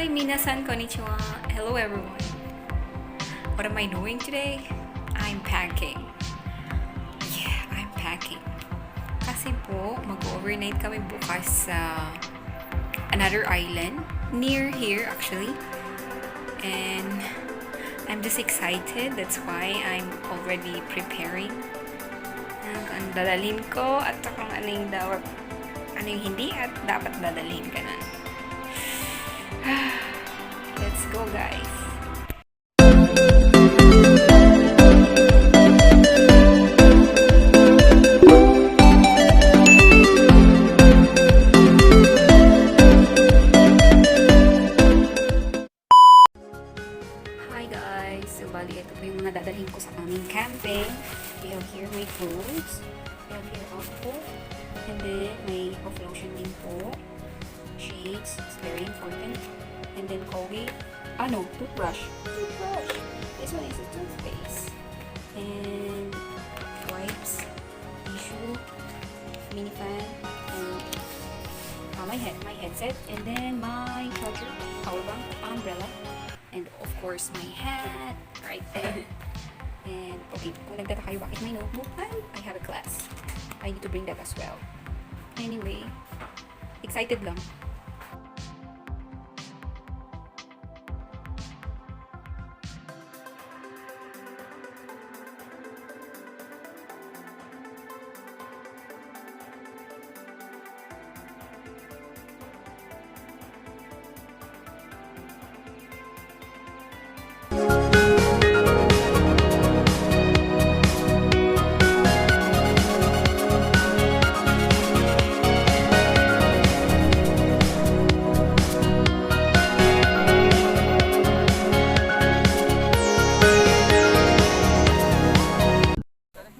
Hi, minasan konnichiwa. Hello everyone. What am I doing today? I'm packing. Yeah, I'm packing. Kasi po, mag-overnight kami bukas sa another island near here actually. And I'm just excited. That's why I'm already preparing. Ang dadalhin ko at saka ano yung hindi at dapat dadalhin ka na. Let's go, guys. Hi guys. So, bali, ito po yung mga dadalhin ko sa aming camping. We have here my clothes. We have here ako. And then, may off lotion din po. Shades. It's very important. And then, Colgate. Toothbrush. This one is a toothpaste. And wipes. Tissue. Mini fan. And my headset. And then, my charger. Power bank. Umbrella. And of course, my hat. Right there. And, okay. Kung nagtataka kayo bakit may notebook, I have a class. I need to bring that as well. Anyway, excited lang.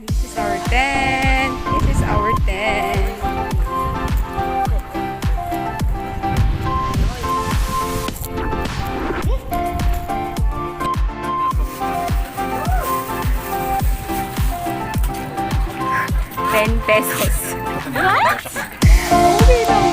This is our tent. ₱10. What? Okay lang.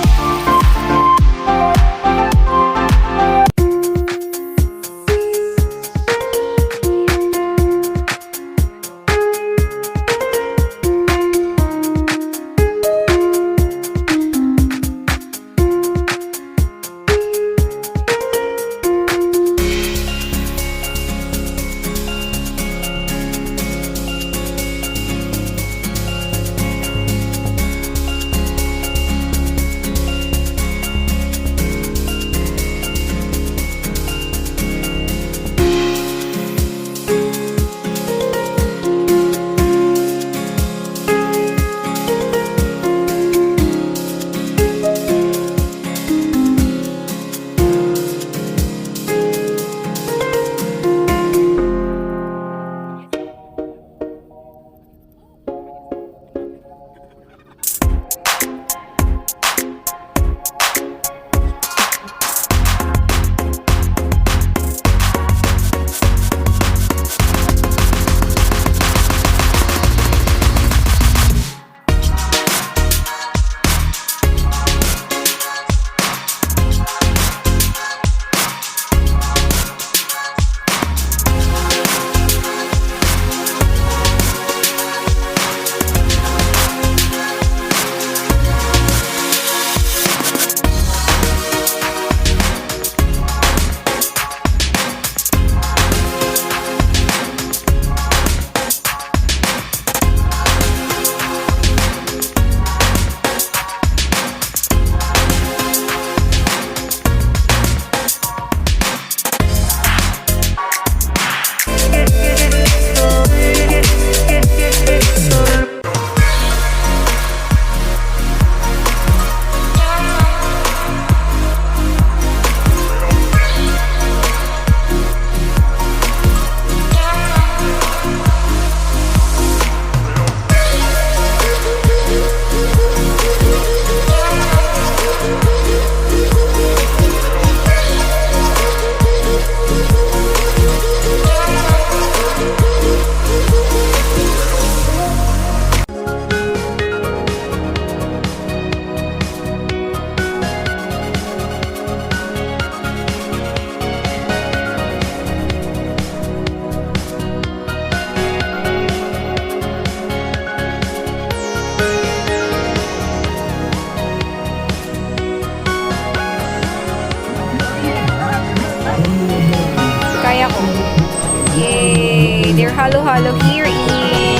halo-halo here in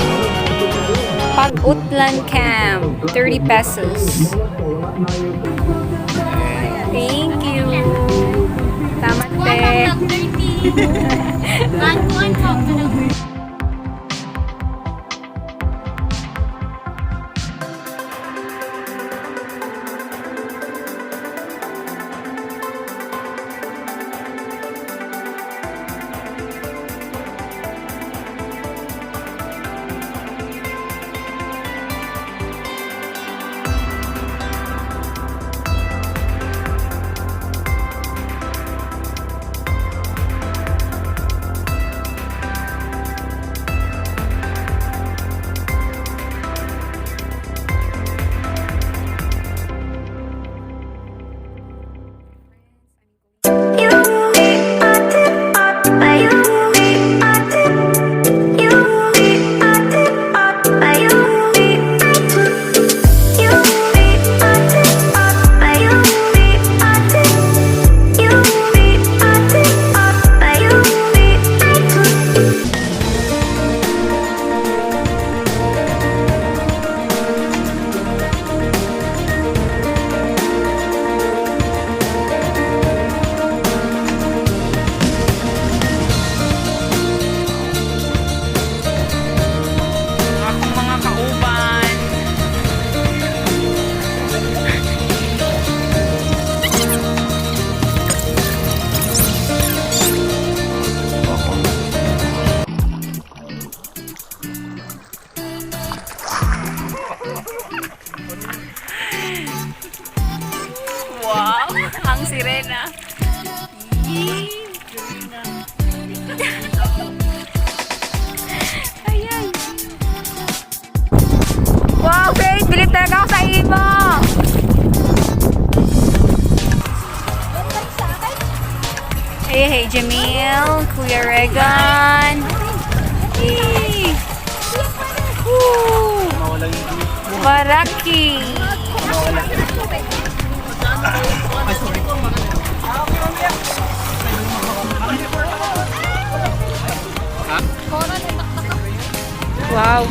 Pag Utlan Camp. 30 pesos. Thank you. Tamat te. Wow, ang sirena. Ayan. Wow, Faith, bilib talaga ako sa imo. Hey, Jamil, Kuya Regan. Hey. Baraki. Wow.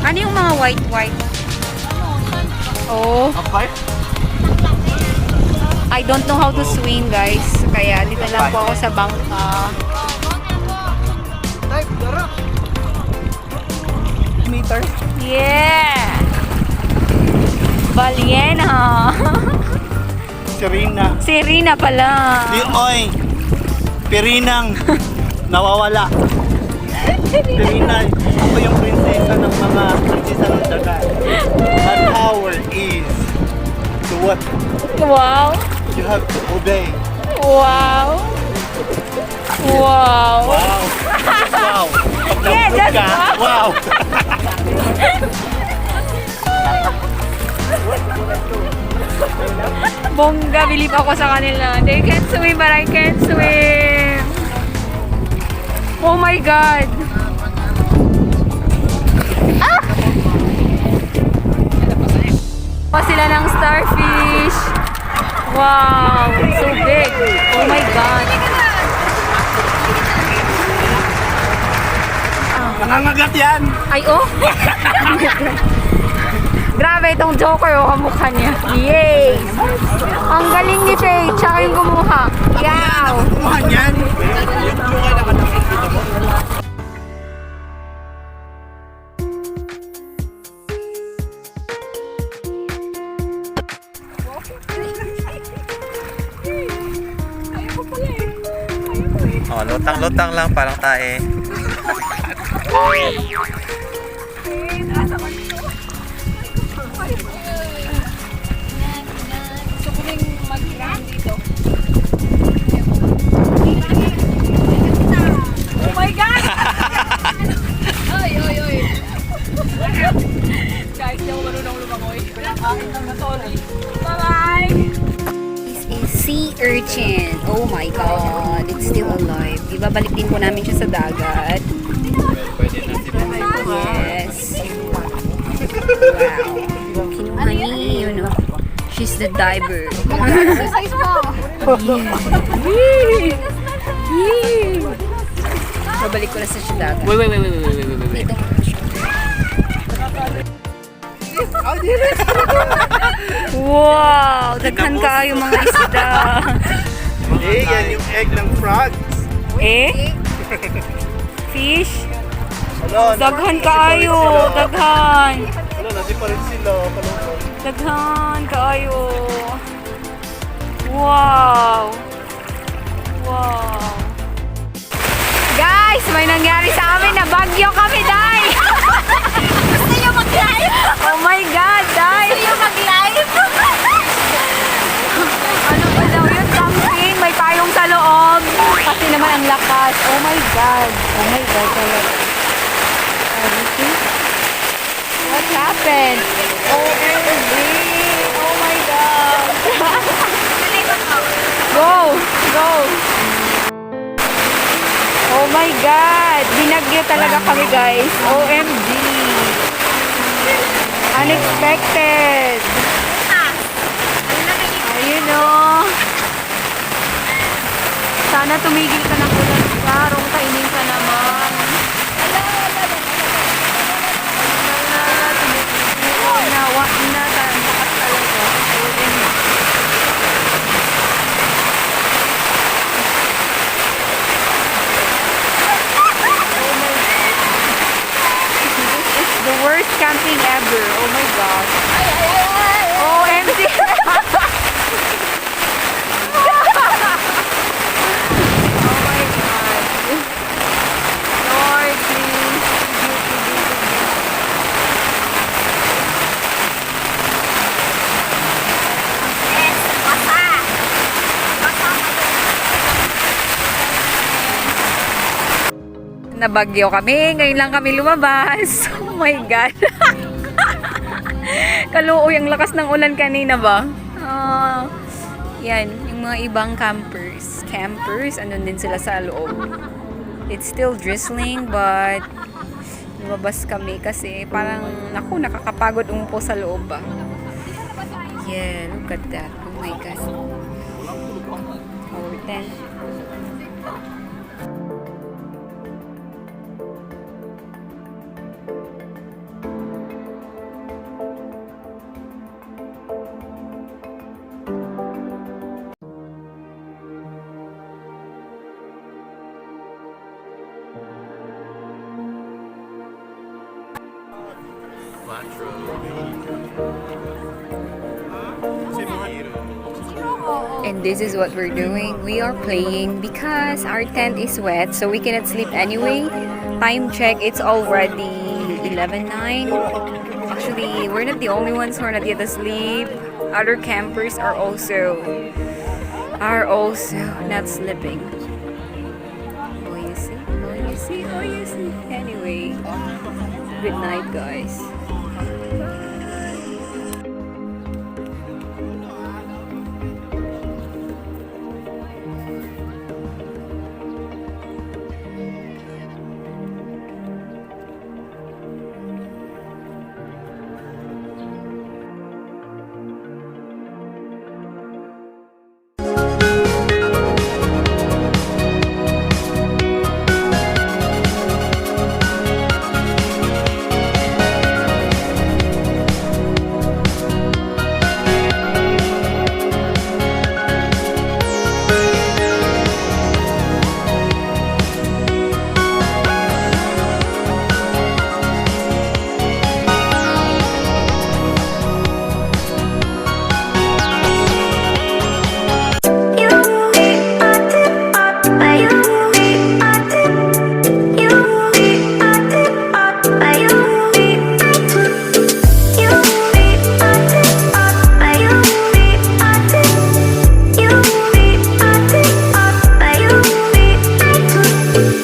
Ano yung mga white? Oh. I don't know how to swim, guys. Kaya dito lang po ako sa bangka. Meter? Yeah! Baliena! Sirina pala. Oy! Pirinang nawawala. Pirina, ako yung prinsesa ng mga prinsesa ng dagat. My power is to what? Wow! You have to obey. Wow! Wow! Wow! Wow! Pag Yeah, nahulog just ka, wow! Bongga, bilib ako sa kanila. They can't swim, but I can swim. Oh my God! Ah! Pa sila ng starfish. Wow! So big. Oh my God! Nangangagat yan! Ay, oh! Grabe itong Joker, oh, kamukha niya. Yay! Ang galing ni Faye, tsaka yung kumuha. Yaw! Kumuha yan! Oh, lutang-lutang lang, parang tae. Gusto ko rin mag-run dito. Oh my God! Oy! Guys, hindi ako marunong lumangoy. Sorry. Bye-bye! This is sea urchin. Oh my God! It's still alive. Ibabalik din po namin siya sa dagat. Yes. Wow. Kinuha ni, you know. She's the diver. Exercise mo. Yeah. Babalik ko na sa syudad. Wait. Dito muna siya. Wow! Daghan kayo mga isda. Eh, yan yung egg ng frog. Eh? Fish? Ano, Daghan kayo! Daghan! Ano, nasi pa rin sila. Kalungkot. Daghan kayo! Wow! Wow! Guys, may nangyari sa amin na bagyo kami, Day! Gusto nyo mag-live? Oh my God, Day! Gusto nyo mag-live? Ano ba daw yun? Camping, may payong sa loob. Kasi naman ang lakas. Oh my God. Oh my God talaga. Everything? What happened? OMG! Oh my God. Go! Go! Oh my God! Binagyo talaga kami, guys. OMG! Unexpected! Ayun o. Sana tumigil ka ng ulan ka. Rong kainin ka naman. Nawa na. Lakas talaga. This is the worst camping ever. Oh my God. OMG. Nabagyo kami. Ngayon lang kami lumabas. Oh my God. Kaluoy ang lakas ng ulan kanina ba? Yan. Yung mga ibang campers. Andun din sila sa loob. It's still drizzling but lumabas kami kasi parang naku, nakakapagod umupo sa loob ba. Yeah, look at that. Oh my God. Our tent. And this is what we're doing. We are playing because our tent is wet, so we cannot sleep anyway. Time check, it's already 11:09. Actually, we're not the only ones who are not yet asleep. Other campers are also not sleeping. Oh, you see? Anyway, good night, guys.